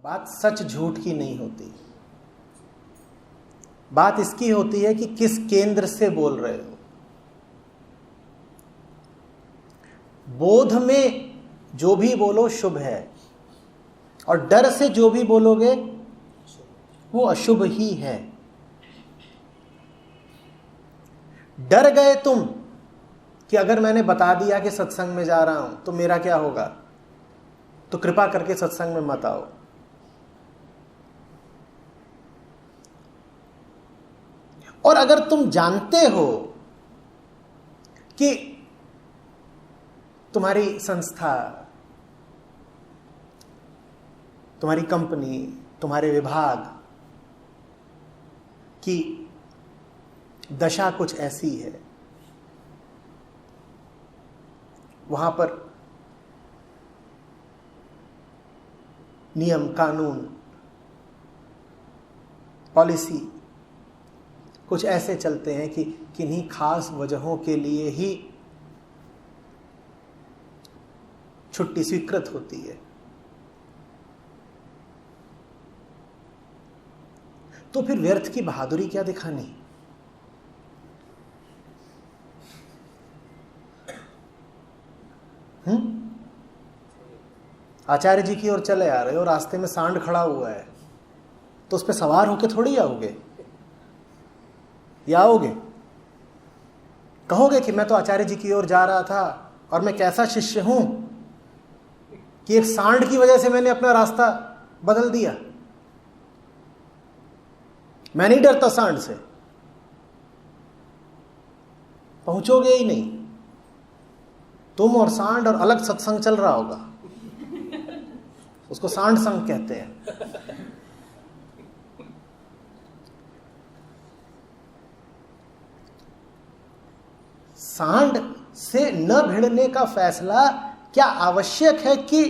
बात सच झूठ की नहीं होती, बात इसकी होती है कि किस केंद्र से बोल रहे हो। बोध में जो भी बोलो शुभ है, और डर से जो भी बोलोगे वो अशुभ ही है। डर गए तुम कि अगर मैंने बता दिया कि सत्संग में जा रहा हूं तो मेरा क्या होगा, तो कृपा करके सत्संग में मत आओ। और अगर तुम जानते हो कि तुम्हारी संस्था, तुम्हारी कंपनी, तुम्हारे विभाग की दशा कुछ ऐसी है, वहां पर नियम, कानून, पॉलिसी कुछ ऐसे चलते हैं कि किन्हीं खास वजहों के लिए ही छुट्टी स्वीकृत होती है, तो फिर व्यर्थ की बहादुरी क्या दिखानी। आचार्य जी की ओर चले आ रहे हो, रास्ते में सांड खड़ा हुआ है, तो उस पर सवार होके थोड़ी आओगे, या आओगे? कहोगे कि मैं तो आचार्य जी की ओर जा रहा था और मैं कैसा शिष्य हूं कि एक सांड की वजह से मैंने अपना रास्ता बदल दिया। मैं नहीं डरता सांड से। पहुंचोगे ही नहीं, तुम और सांड, और अलग सत्संग चल रहा होगा, उसको सांड संग कहते हैं। सांड से न भिड़ने का फैसला क्या आवश्यक है कि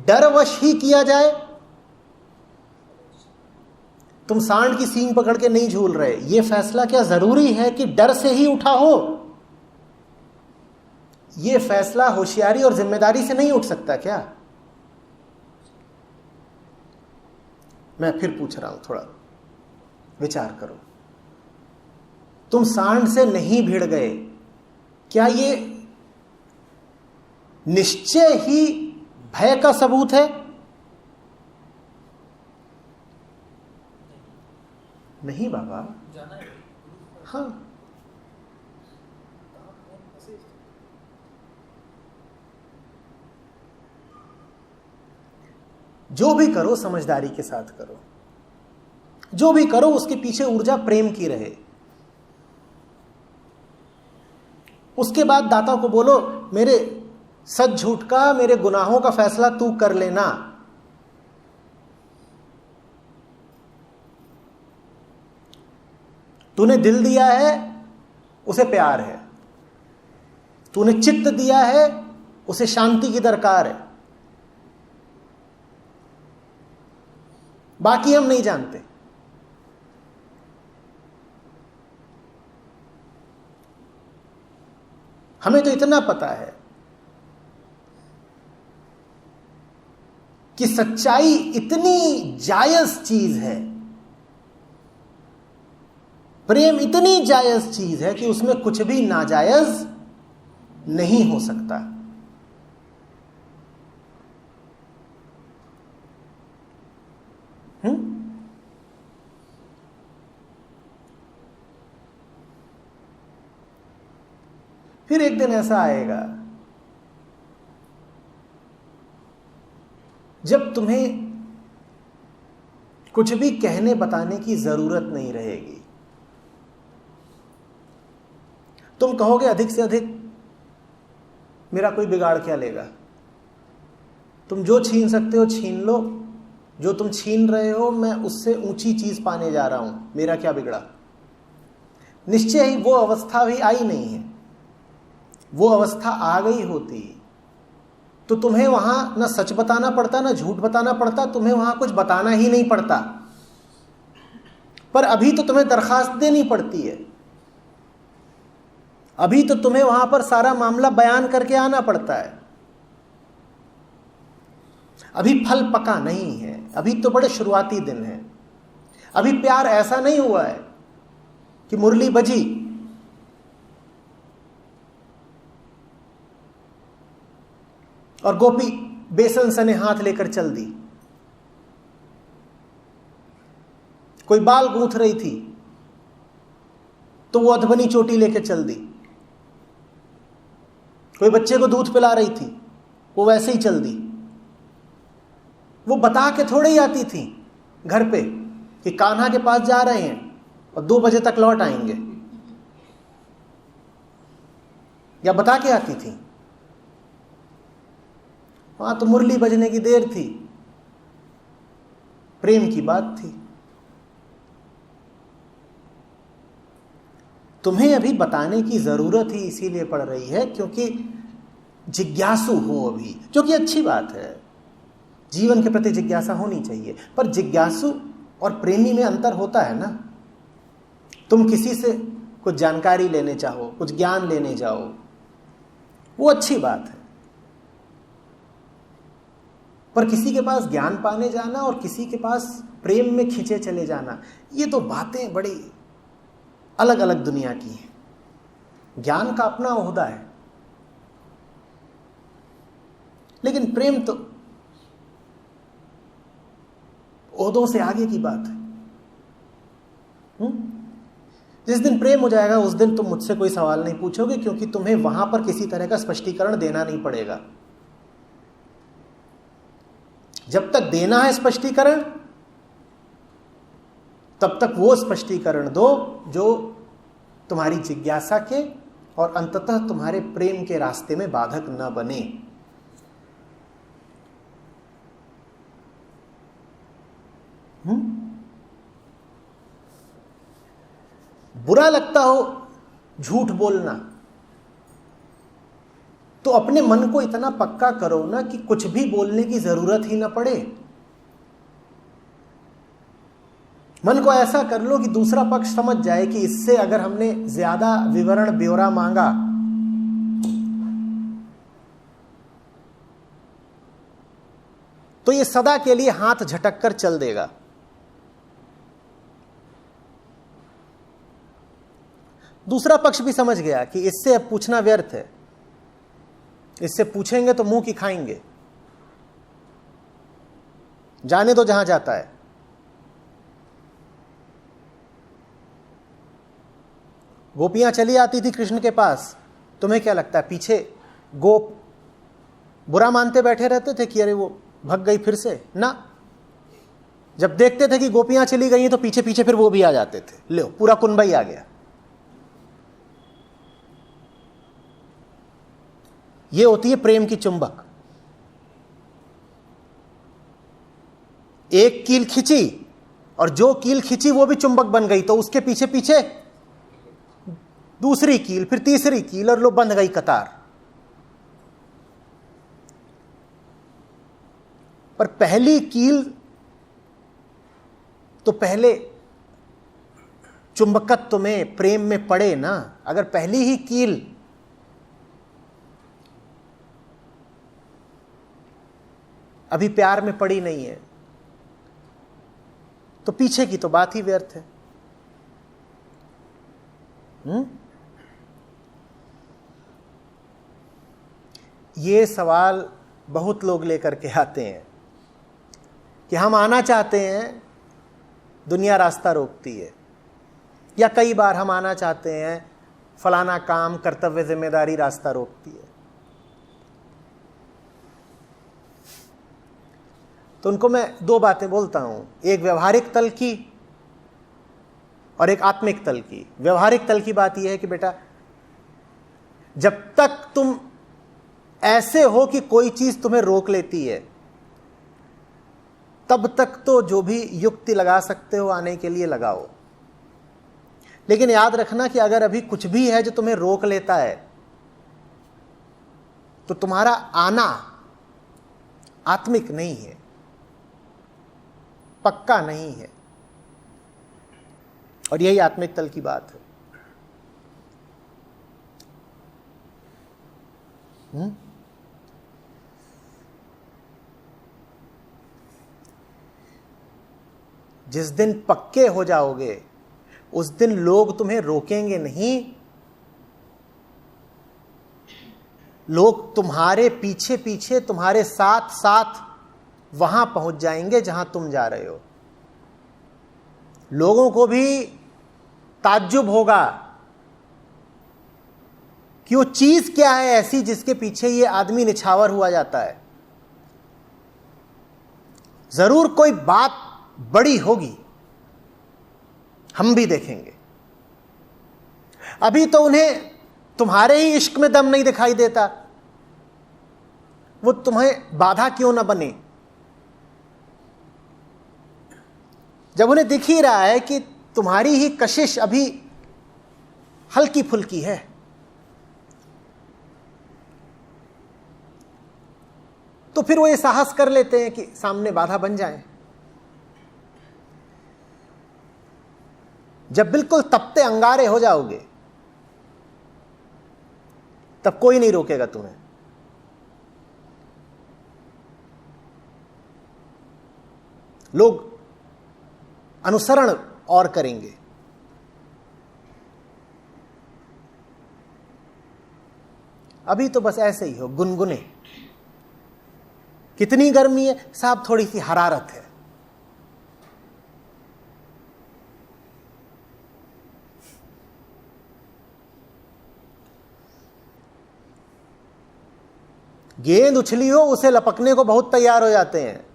डरवश ही किया जाए? तुम सांड की सींग पकड़ के नहीं झूल रहे, यह फैसला क्या जरूरी है कि डर से ही उठा हो? यह फैसला होशियारी और जिम्मेदारी से नहीं उठ सकता क्या? मैं फिर पूछ रहा हूं, थोड़ा विचार करो। तुम सांड से नहीं भिड़ गए, क्या ये निश्चय ही भय का सबूत है? नहीं बाबा। हाँ, जो भी करो समझदारी के साथ करो, जो भी करो उसके पीछे ऊर्जा प्रेम की रहे। उसके बाद दाता को बोलो, मेरे सच झूठ का, मेरे गुनाहों का फैसला तू कर लेना। तूने दिल दिया है, उसे प्यार है। तूने चित्त दिया है, उसे शांति की दरकार है। बाकी हम नहीं जानते। हमें तो इतना पता है कि सच्चाई इतनी जायज चीज है, प्रेम इतनी जायज चीज है कि उसमें कुछ भी नाजायज नहीं हो सकता। फिर एक दिन ऐसा आएगा जब तुम्हें कुछ भी कहने बताने की जरूरत नहीं रहेगी। तुम कहोगे अधिक से अधिक मेरा कोई बिगाड़ क्या लेगा। तुम जो छीन सकते हो छीन लो, जो तुम छीन रहे हो मैं उससे ऊंची चीज पाने जा रहा हूं, मेरा क्या बिगड़ा। निश्चय ही वो अवस्था भी आई नहीं है। वो अवस्था आ गई होती तो तुम्हें वहां ना सच बताना पड़ता ना झूठ बताना पड़ता, तुम्हें वहां कुछ बताना ही नहीं पड़ता। पर अभी तो तुम्हें दरखास्त देनी पड़ती है, अभी तो तुम्हें वहां पर सारा मामला बयान करके आना पड़ता है। अभी फल पका नहीं है, अभी तो बड़े शुरुआती दिन हैं। अभी प्यार ऐसा नहीं हुआ है कि मुरली बजी और गोपी बेसन सने हाथ लेकर चल दी। कोई बाल गूंथ रही थी तो वो अधबनी चोटी लेकर चल दी। कोई बच्चे को दूध पिला रही थी, वो वैसे ही चल दी। वो बता के थोड़े ही आती थी घर पे कि कान्हा के पास जा रहे हैं और 2 बजे तक लौट आएंगे, या बता के आती थी। वहां तो मुरली बजने की देर थी, प्रेम की बात थी। तुम्हें अभी बताने की जरूरत ही इसीलिए पड़ रही है क्योंकि जिज्ञासु हो अभी, जो कि अच्छी बात है। जीवन के प्रति जिज्ञासा होनी चाहिए, पर जिज्ञासु और प्रेमी में अंतर होता है ना। तुम किसी से कुछ जानकारी लेने चाहो, कुछ ज्ञान लेने जाओ, वो अच्छी बात है, पर किसी के पास ज्ञान पाने जाना और किसी के पास प्रेम में खींचे चले जाना, ये तो बातें बड़ी अलग अलग दुनिया की हैं। ज्ञान का अपना ओहदा है, लेकिन प्रेम तो ओहदों से आगे की बात है। जिस दिन प्रेम हो जाएगा उस दिन तुम मुझसे कोई सवाल नहीं पूछोगे, क्योंकि तुम्हें वहां पर किसी तरह का स्पष्टीकरण देना नहीं पड़ेगा। जब तक देना है स्पष्टीकरण, तब तक वो स्पष्टीकरण दो जो तुम्हारी जिज्ञासा के और अंततः तुम्हारे प्रेम के रास्ते में बाधक न बने। बुरा लगता हो झूठ बोलना, तो अपने मन को इतना पक्का करो ना कि कुछ भी बोलने की जरूरत ही ना पड़े। मन को ऐसा कर लो कि दूसरा पक्ष समझ जाए कि इससे अगर हमने ज्यादा विवरण ब्यौरा मांगा तो ये सदा के लिए हाथ झटक कर चल देगा। दूसरा पक्ष भी समझ गया कि इससे अब पूछना व्यर्थ है, इससे पूछेंगे तो मुंह की खाएंगे, जाने दो जहां जाता है। गोपियां चली आती थी कृष्ण के पास, तुम्हें क्या लगता है पीछे गोप बुरा मानते बैठे रहते थे कि अरे वो भग गई फिर से? ना, जब देखते थे कि गोपियां चली गई तो पीछे पीछे फिर वो भी आ जाते थे। लो, पूरा कुनबा ही आ गया। ये होती है प्रेम की चुंबक। एक कील खींची और जो कील खींची वो भी चुंबक बन गई, तो उसके पीछे पीछे दूसरी कील, फिर तीसरी कील, और लो बंध गई कतार। पर पहली कील तो पहले चुंबकत्व में, प्रेम में पड़े ना। अगर पहली ही कील अभी प्यार में पड़ी नहीं है तो पीछे की तो बात ही व्यर्थ है। ये सवाल बहुत लोग लेकर के आते हैं कि हम आना चाहते हैं, दुनिया रास्ता रोकती है, या कई बार हम आना चाहते हैं, फलाना काम, कर्तव्य, जिम्मेदारी रास्ता रोकती है। तो उनको मैं 2 बातें बोलता हूं, एक व्यवहारिक तल की और एक आत्मिक तल की। व्यवहारिक तल की बात यह है कि बेटा, जब तक तुम ऐसे हो कि कोई चीज तुम्हें रोक लेती है, तब तक तो जो भी युक्ति लगा सकते हो आने के लिए लगाओ। लेकिन याद रखना कि अगर अभी कुछ भी है जो तुम्हें रोक लेता है, तो तुम्हारा आना आत्मिक नहीं है, पक्का नहीं है। और यही आत्मिक तल की बात है। जिस दिन पक्के हो जाओगे उस दिन लोग तुम्हें रोकेंगे नहीं, लोग तुम्हारे पीछे पीछे, तुम्हारे साथ साथ वहां पहुंच जाएंगे जहां तुम जा रहे हो। लोगों को भी ताज्जुब होगा कि वो चीज क्या है ऐसी जिसके पीछे ये आदमी निछावर हुआ जाता है। जरूर कोई बात बड़ी होगी, हम भी देखेंगे। अभी तो उन्हें तुम्हारे ही इश्क में दम नहीं दिखाई देता, वो तुम्हें बाधा क्यों ना बने। जब उन्हें दिख ही रहा है कि तुम्हारी ही कशिश अभी हल्की फुल्की है, तो फिर वो ये साहस कर लेते हैं कि सामने बाधा बन जाए। जब बिल्कुल तपते अंगारे हो जाओगे तब कोई नहीं रोकेगा तुम्हें। लोग अनुसरण और करेंगे। अभी तो बस ऐसे ही हो, गुनगुने। कितनी गर्मी है साहब, थोड़ी सी हरारत है। गेंद उछली हो उसे लपकने को बहुत तैयार हो जाते हैं,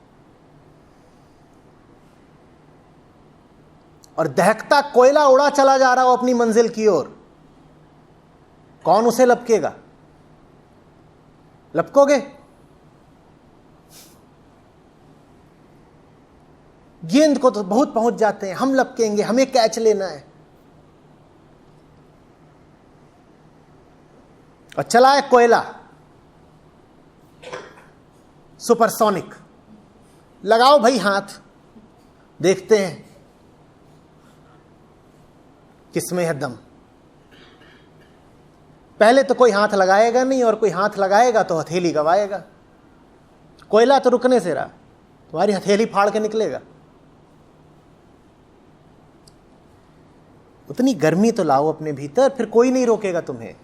और दहकता कोयला उड़ा चला जा रहा हो अपनी मंजिल की ओर, कौन उसे लपकेगा? लपकोगे? गेंद को तो बहुत पहुंच जाते हैं, हम लपकेंगे, हमें कैच लेना है। और चला है कोयला सुपरसोनिक, लगाओ भाई हाथ, देखते हैं किसमें है दम। पहले तो कोई हाथ लगाएगा नहीं, और कोई हाथ लगाएगा तो हथेली गवाएगा। कोयला तो रुकने से रहा, तुम्हारी हथेली फाड़ के निकलेगा। उतनी गर्मी तो लाओ अपने भीतर, फिर कोई नहीं रोकेगा तुम्हें।